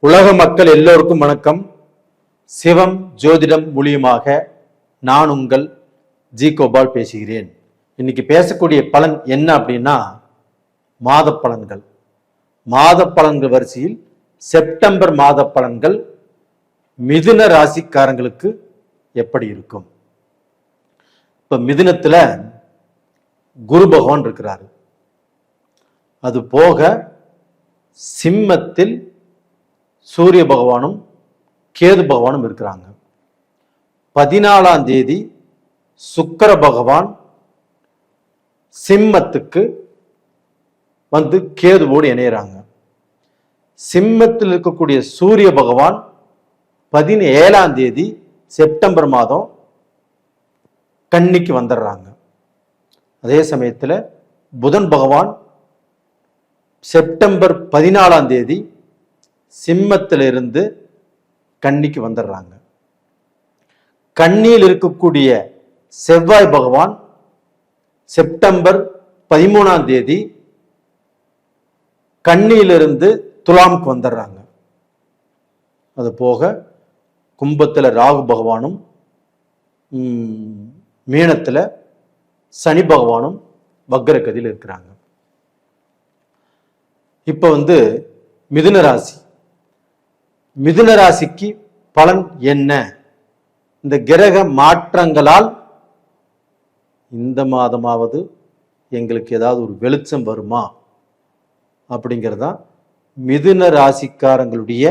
உலக மக்கள் எல்லோருக்கும் வணக்கம். சிவம் ஜோதிடம் மூலியமாக நான் உங்கள் ஜி கோபால் பேசுகிறேன். இன்னைக்கு பேசக்கூடிய பலன் என்ன அப்படின்னா மாத பலன்கள். மாத பலன்கள் வரிசையில் செப்டம்பர் மாத பலன்கள் மிதுன ராசிக்காரங்களுக்கு எப்படி இருக்கும்? இப்ப மிதுனத்துல குரு பகவான் இருக்கிறாரு. அது போக சிம்மத்தில் சூரிய பகவானும் கேது பகவானும் இருக்கிறாங்க. 14ஆம் தேதி சுக்கிர பகவான் சிம்மத்துக்கு வந்து கேதுவோடு இணையறாங்க. சிம்மத்தில் இருக்கக்கூடிய சூரிய பகவான் 17ஆம் தேதி செப்டம்பர் மாதம் கன்னிக்கு வந்துடுறாங்க. அதே சமயத்துல புதன் பகவான் செப்டம்பர் 14ஆம் தேதி சிம்மத்திலிருந்து கன்னிக்கு வந்துடுறாங்க. கன்னியில் இருக்கக்கூடிய செவ்வாய் பகவான் செப்டம்பர் 13ஆம் தேதி கன்னியிலிருந்து துலாமுக்கு வந்துடுறாங்க. அது போக கும்பத்துல ராகு பகவானும் மீனத்துல சனி பகவானும் வக்ரகதியில் இருக்கிறாங்க. இப்ப மிதுன ராசி. மிதுன ராசிக்கு பலன் என்ன? இந்த கிரக மாற்றங்களால் இந்த மாதமாவது எங்களுக்கு ஏதாவது ஒரு வெளிச்சம் வருமா அப்படிங்கிறதா மிதுன ராசிக்காரங்களுடைய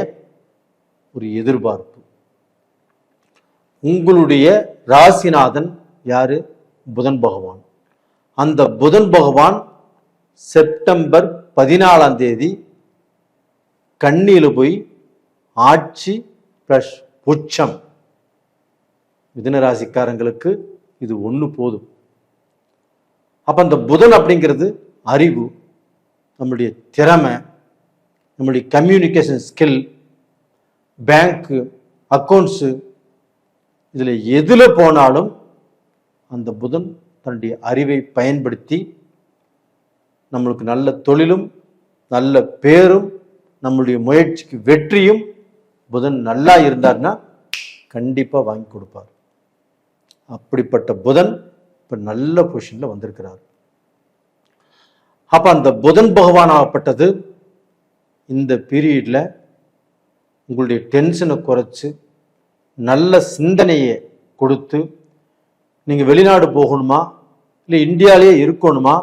ஒரு எதிர்பார்ப்பு. உங்களுடைய ராசிநாதன் யாரு? புதன் பகவான். அந்த புதன் பகவான் செப்டம்பர் 14ஆம் தேதி கன்னியில போய் ஆட்சி பிளஸ் உச்சம். மிதுன ராசிக்காரங்களுக்கு இது ஒண்ணு போதும். அப்ப அந்த புதன் அப்படிங்கிறது அறிவு, நம்மளுடைய திறமை, நம்மளுடைய கம்யூனிகேஷன் ஸ்கில், பேங்க் அக்கௌண்ட்ஸு, இதுல எதுல போனாலும் அந்த புதன் தன்னுடைய அறிவை பயன்படுத்தி நம்மளுக்கு நல்ல தொழிலும் நல்ல பேரும் நம்மளுடைய முயற்சிக்கு வெற்றியும் புதன் நல்லா இருந்தார்னா கண்டிப்பா வாங்கி கொடுப்பார். அப்படிப்பட்ட புதன் இப்ப நல்ல பொசிஷன்ல வந்திருக்கிறார். அப்ப அந்த புதன் பகவான் ஆகப்பட்டது இந்த பீரியட்ல உங்களுடைய டென்ஷனை குறைச்சு நல்ல சிந்தனையை கொடுத்து நீங்க வெளிநாடு போகணுமா, இல்லை இந்தியாவிலேயே இருக்கணுமா,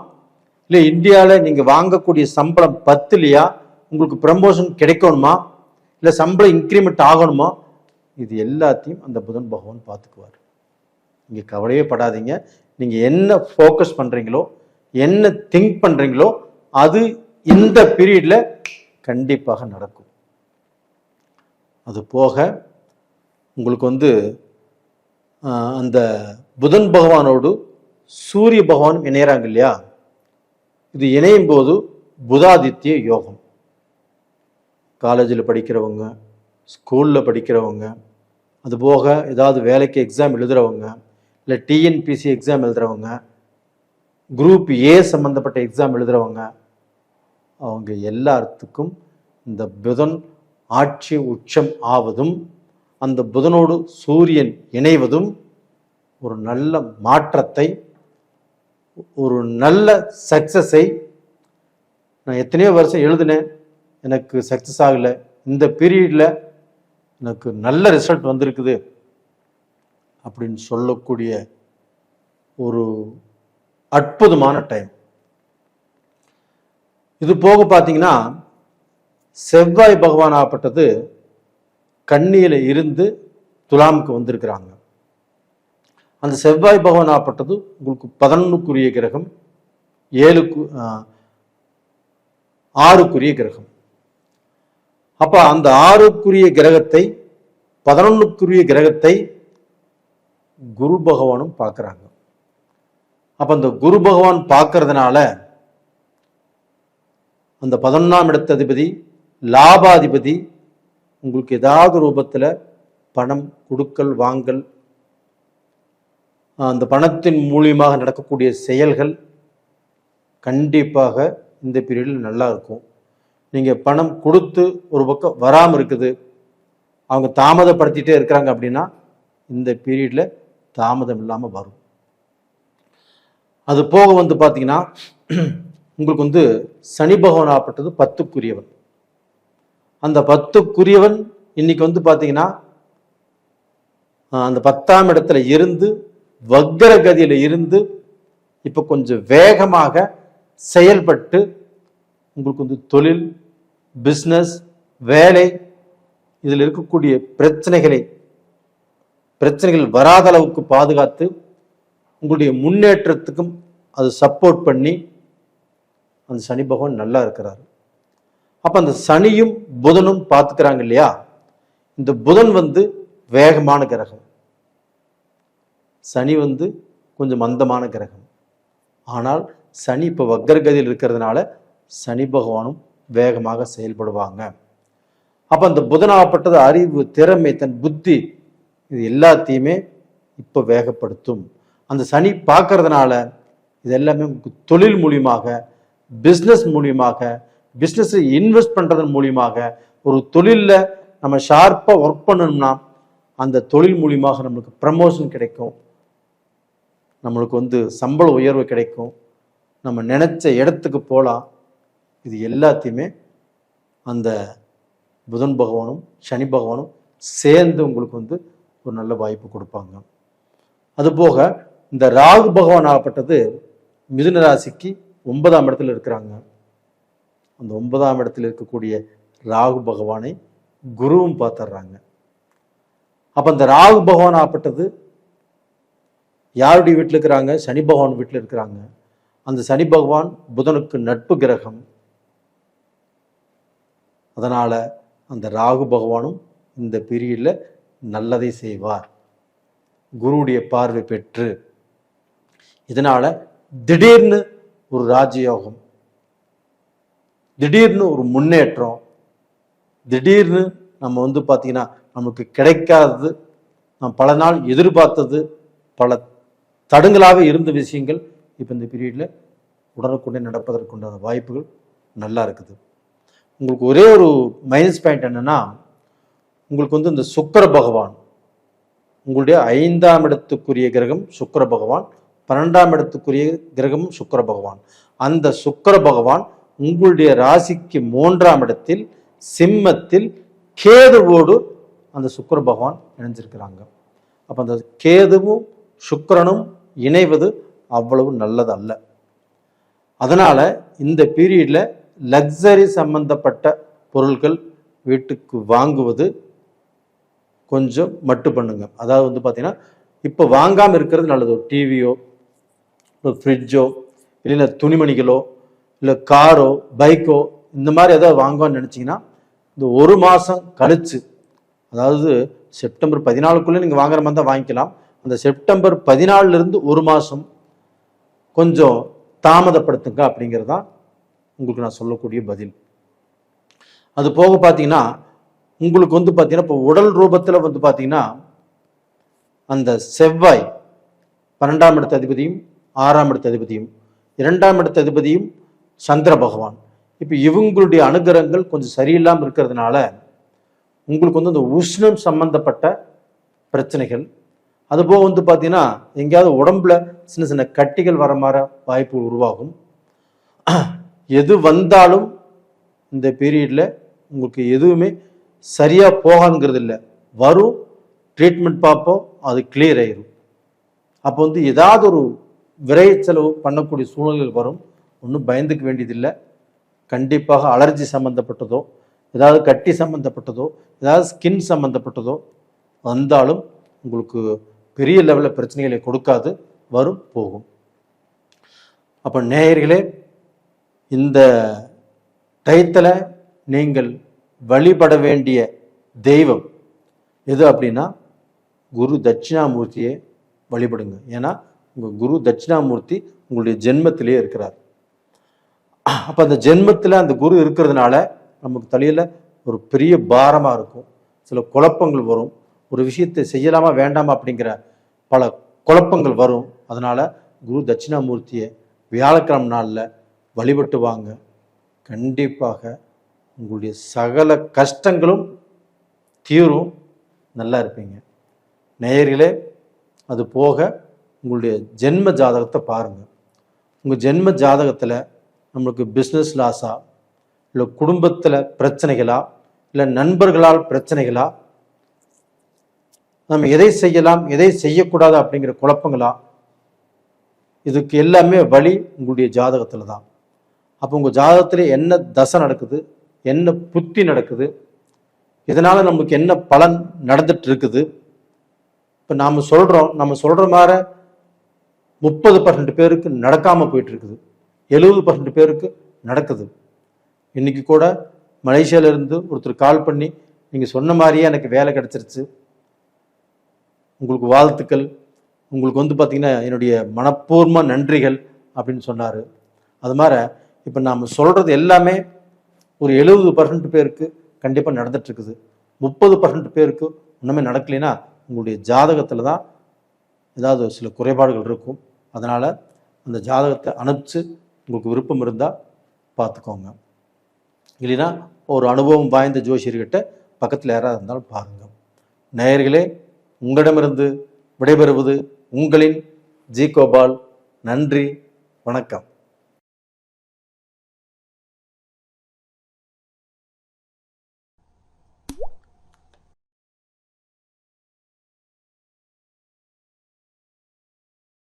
இல்லை இந்தியாவில் நீங்க வாங்கக்கூடிய சம்பளம் 10 உங்களுக்கு ப்ரமோஷன் கிடைக்கணுமா, இல்லை சம்பளம் இன்க்ரிமெண்ட் ஆகணுமா, இது எல்லாத்தையும் அந்த புதன் பகவான் பார்த்துக்குவார். நீங்க கவலையே படாதீங்க. நீங்க என்ன ஃபோக்கஸ் பண்றீங்களோ, என்ன திங்க் பண்றீங்களோ அது இந்த பீரியட்ல கண்டிப்பாக நடக்கும். அது போக உங்களுக்கு அந்த புதன் பகவானோடு சூரிய பகவானும் இணையறாங்க இல்லையா? இது இணையும் போது புதாதித்ய யோகம். காலேஜில் படிக்கிறவங்க, ஸ்கூலில் படிக்கிறவங்க, அது போக ஏதாவது வேலைக்கு எக்ஸாம் எழுதுறவங்க, இல்லை டிஎன்பிசி எக்ஸாம் எழுதுறவங்க, குரூப் ஏ சம்பந்தப்பட்ட எக்ஸாம் எழுதுறவங்க, அவங்க எல்லாத்துக்கும் இந்த புதன் ஆட்சி உச்சம் ஆவதும் அந்த புதனோடு சூரியன் இணைவதும் ஒரு நல்ல மாற்றத்தை, ஒரு நல்ல சக்சஸை. நான் எத்தனையோ வருஷம் எழுதினேன், எனக்கு சக்சஸ் ஆகலை, இந்த பீரியட்ல எனக்கு நல்ல ரிசல்ட் வந்திருக்குது அப்படின்னு சொல்லக்கூடிய ஒரு அற்புதமான டைம். இது போக பார்த்தீங்கன்னா செவ்வாய் பகவான் ஆகப்பட்டது கன்னியில இருந்து துலாமுக்கு வந்திருக்கிறாங்க. அந்த செவ்வாய் பகவான் ஆகப்பட்டது உங்களுக்கு 11க்குரிய கிரகம், 6க்குரிய கிரகம். அப்ப அந்த 6க்குரிய கிரகத்தை 11க்குரிய கிரகத்தை குரு பகவானும் பார்க்கிறாங்க. அப்ப அந்த குரு பகவான் பார்க்கறதுனால அந்த 11ஆம் இடத்த அதிபதி லாபாதிபதி உங்களுக்கு ஏதாவது ரூபத்துல பணம் கொடுக்கல் வாங்கல், அந்த பணத்தின் மூலியமாக நடக்கக்கூடிய செயல்கள் கண்டிப்பாக இந்த பீரியடில் நல்லா இருக்கும். நீங்கள் பணம் கொடுத்து ஒரு பக்கம் வராமல் இருக்குது, அவங்க தாமதப்படுத்திட்டே இருக்கிறாங்க அப்படின்னா இந்த பீரியடில் தாமதம் இல்லாமல் வரும். அது போக பார்த்தீங்கன்னா உங்களுக்கு சனி பகவான் ஆப்பட்டது 10க்குரியவன். அந்த 10க்குரியவன் இன்னைக்கு பார்த்தீங்கன்னா அந்த 10ஆம் இடத்துல இருந்து வக்ரகதியில இருந்து இப்போ கொஞ்சம் வேகமாக செயல்பட்டு உங்களுக்கு தொழில், பிஸ்னஸ், வேலை இதில் இருக்கக்கூடிய பிரச்சனைகள் வராத அளவுக்கு பாதுகாத்து உங்களுடைய முன்னேற்றத்துக்கும் அது சப்போர்ட் பண்ணி அந்த சனி பகவான் நல்லா இருக்கிறார். அப்ப அந்த சனியும் புதனும் பார்த்துக்கிறாங்க இல்லையா? இந்த புதன் வேகமான கிரகம், சனி கொஞ்சம் மந்தமான கிரகம். ஆனால் சனி இப்போ வக்ரகதியில் இருக்கிறதுனால சனி பகவானும் வேகமாக செயல்படுவாங்க. அப்ப அந்த புதனாகப்பட்டது அறிவு, திறமை, தன் புத்தி இது எல்லாத்தையுமே இப்போ வேகப்படுத்தும். அந்த சனி பார்க்கறதுனால இது எல்லாமே தொழில் மூலியமாக, பிஸ்னஸ் மூலியமாக, பிஸ்னஸ் இன்வெஸ்ட் பண்றதன் மூலியமாக, ஒரு தொழிலில் நம்ம ஷார்ப்பாக ஒர்க் பண்ணணும்னா அந்த தொழில் மூலியமாக நம்மளுக்கு ப்ரமோஷன் கிடைக்கும், நம்மளுக்கு சம்பள உயர்வு கிடைக்கும், நம்ம நினைச்ச இடத்துக்கு போகலாம். இது எல்லாத்தையுமே அந்த புதன் பகவானும் சனி பகவானும் சேர்ந்து உங்களுக்கு ஒரு நல்ல வாய்ப்பு கொடுப்பாங்க. அதுபோக இந்த ராகு பகவான் ஆகப்பட்டது மிதுன ராசிக்கு 9ஆம் இடத்துல இருக்கிறாங்க. அந்த 9ஆம் இடத்துல இருக்கக்கூடிய ராகு பகவானை குருவும் பார்த்துடுறாங்க. அப்ப அந்த ராகு பகவான் ஆகப்பட்டது யாருடைய வீட்டில் இருக்கிறாங்க? சனி பகவான் வீட்டில் இருக்கிறாங்க. அந்த சனி பகவான் புதனுக்கு நட்பு கிரகம். அதனால அந்த ராகு பகவானும் இந்த பீரியடில் நல்லதை செய்வார், குருவுடைய பார்வை பெற்று. இதனால திடீர்னு ஒரு ராஜயோகம், திடீர்னு ஒரு முன்னேற்றம், திடீர்னு நம்ம பார்த்தீங்கன்னா நமக்கு கிடைக்காதது, நாம் பல நாள் எதிர்பார்த்தது, பல தடுங்களாக இருந்த விஷயங்கள் இப்போ இந்த பீரியடில் உடனுக்குடனே நடப்பதற்குண்டான வாய்ப்புகள் நல்லா இருக்குது. உங்களுக்கு ஒரே ஒரு மைனஸ் பாயிண்ட் என்னன்னா, உங்களுக்கு இந்த சுக்கிர பகவான் உங்களுடைய 5ஆம் இடத்துக்குரிய கிரகம் சுக்கிர பகவான், 12ஆம் இடத்துக்குரிய கிரகமும் சுக்கிர பகவான். அந்த சுக்கிர பகவான் உங்களுடைய ராசிக்கு 3ஆம் இடத்தில் சிம்மத்தில் கேதுவோடு அந்த சுக்கிர பகவான் இணைஞ்சிருக்கிறாங்க. அப்ப அந்த கேதுவும் சுக்கிரனும் இணைவது அவ்வளவு நல்லது அல்ல. அதனால இந்த பீரியட்ல லக்ஸரி சம்பந்தப்பட்ட பொருட்கள் வீட்டுக்கு வாங்குவது கொஞ்சம் மட்டு பண்ணுங்க. அதாவது பார்த்தீங்கன்னா இப்போ வாங்காமல் இருக்கிறது நல்லது. ஒரு டிவியோ, ஒரு ஃப்ரிட்ஜோ, இல்லைன்னா துணிமணிகளோ, இல்லை காரோ, பைக்கோ, இந்த மாதிரி ஏதாவது வாங்குவான்னு நினச்சிங்கன்னா இந்த ஒரு மாதம் கழிச்சு, அதாவது செப்டம்பர் 14க்குள்ளே நீங்கள் வாங்குற மாதிரி தான் வாங்கிக்கலாம். அந்த செப்டம்பர் 14லேருந்து ஒரு மாதம் கொஞ்சம் தாமதப்படுத்துங்க அப்படிங்கிறது தான் உங்களுக்கு நான் சொல்லக்கூடிய பதில். அது போக பார்த்தீங்கன்னா உங்களுக்கு பார்த்தீங்கன்னா இப்போ உடல் ரூபத்தில் பார்த்தீங்கன்னா அந்த செவ்வாய் 12ஆம் இடத்து அதிபதியும் 6ஆம் இடத்து அதிபதியும் 2ஆம் இடத்து அதிபதியும் சந்திர பகவான், இப்போ இவங்களுடைய அனுகிரகங்கள் கொஞ்சம் சரியில்லாமல் இருக்கிறதுனால உங்களுக்கு அந்த உஷ்ணம் சம்பந்தப்பட்ட பிரச்சனைகள், அதுபோக பார்த்தீங்கன்னா எங்கேயாவது உடம்புல சின்ன சின்ன கட்டிகள் வர மாதிரி வாய்ப்பு உருவாகும். எது வந்தாலும் இந்த பீரியடில் உங்களுக்கு எதுவுமே சரியாக போகாதுங்கிறது இல்லை, வரும், ட்ரீட்மெண்ட் பார்ப்போம், அது கிளியர் ஆயிடும். அப்போ ஏதாவது ஒரு விரை செலவு பண்ணக்கூடிய சூழ்நிலைகள் வரும். ஒன்றும் பயந்துக்க வேண்டியதில்லை. கண்டிப்பாக அலர்ஜி சம்மந்தப்பட்டதோ, ஏதாவது கட்டி சம்மந்தப்பட்டதோ, ஏதாவது ஸ்கின் சம்மந்தப்பட்டதோ வந்தாலும் உங்களுக்கு பெரிய லெவலில் பிரச்சனைகளை கொடுக்காது, வரும், போகும். அப்போ நேயர்களே, இந்த டயத்தில் நீங்கள் வழிபட வேண்டிய தெய்வம் எது அப்படின்னா குரு தட்சிணாமூர்த்தியை வழிபடுங்க. ஏன்னா உங்கள் குரு தட்சிணாமூர்த்தி உங்களுடைய ஜென்மத்திலே இருக்கிறார். அப்போ அந்த ஜென்மத்தில் அந்த குரு இருக்கிறதுனால நமக்கு தலையில் ஒரு பெரிய பாரமாக இருக்கும், சில குழப்பங்கள் வரும், ஒரு விஷயத்தை செய்யலாமா வேண்டாமா அப்படிங்கிற பல குழப்பங்கள் வரும். அதனால் குரு தட்சிணாமூர்த்தியை வியாழக்கிழமை நாளில் வழிபட்டு வாங்க. கண்டிப்பாக உங்களுடைய சகல கஷ்டங்களும் தீரும், நல்லா இருப்பீங்க. நேயர்களே, அது போக உங்களுடைய ஜென்ம ஜாதகத்தை பாருங்கள். உங்கள் ஜென்ம ஜாதகத்தில் நம்மளுக்கு பிஸ்னஸ் லாஸா, இல்லை குடும்பத்தில் பிரச்சனைகளா, இல்லை நண்பர்களால் பிரச்சனைகளா, நம்ம எதை செய்யலாம் எதை செய்யக்கூடாது அப்படிங்கிற குழப்பங்களா, இதுக்கு எல்லாமே வழி உங்களுடைய ஜாதகத்தில் தான். அப்போ உங்கள் ஜாதகத்தில் என்ன தசை நடக்குது, என்ன புத்தி நடக்குது, இதனால் நமக்கு என்ன பலன் நடந்துட்டு இருக்குது. இப்போ நம்ம சொல்கிற மாதிரி 30% பேருக்கு நடக்காமல் போயிட்டு இருக்குது, 70% பேருக்கு நடக்குது. இன்னைக்கு கூட மலேசியாவிலேருந்து ஒருத்தர் கால் பண்ணி, நீங்கள் சொன்ன மாதிரியே எனக்கு வேலை கிடைச்சிருச்சு, உங்களுக்கு வாழ்த்துக்கள், உங்களுக்கு பார்த்தீங்கன்னா என்னுடைய மனப்பூர்வ நன்றிகள் அப்படின்னு சொன்னார். அது மாதிரி இப்போ நாம் சொல்கிறது எல்லாமே ஒரு 70% பேருக்கு கண்டிப்பாக நடந்துட்டுருக்குது. 30% பேருக்கு ஒன்றுமே நடக்கலைன்னா உங்களுடைய ஜாதகத்தில் தான் ஏதாவது சில குறைபாடுகள் இருக்கும். அதனால் அந்த ஜாதகத்தை அனுப்பிச்சு உங்களுக்கு விருப்பம் இருந்தால் பார்த்துக்கோங்க. இல்லைன்னா ஒரு அனுபவம் வாய்ந்த ஜோசியர்கிட்ட பக்கத்தில் யாராவது இருந்தாலும் பாருங்கள். நேயர்களே, உங்களிடமிருந்து விடைபெறுவது உங்களின் ஜி கோபால். நன்றி, வணக்கம்.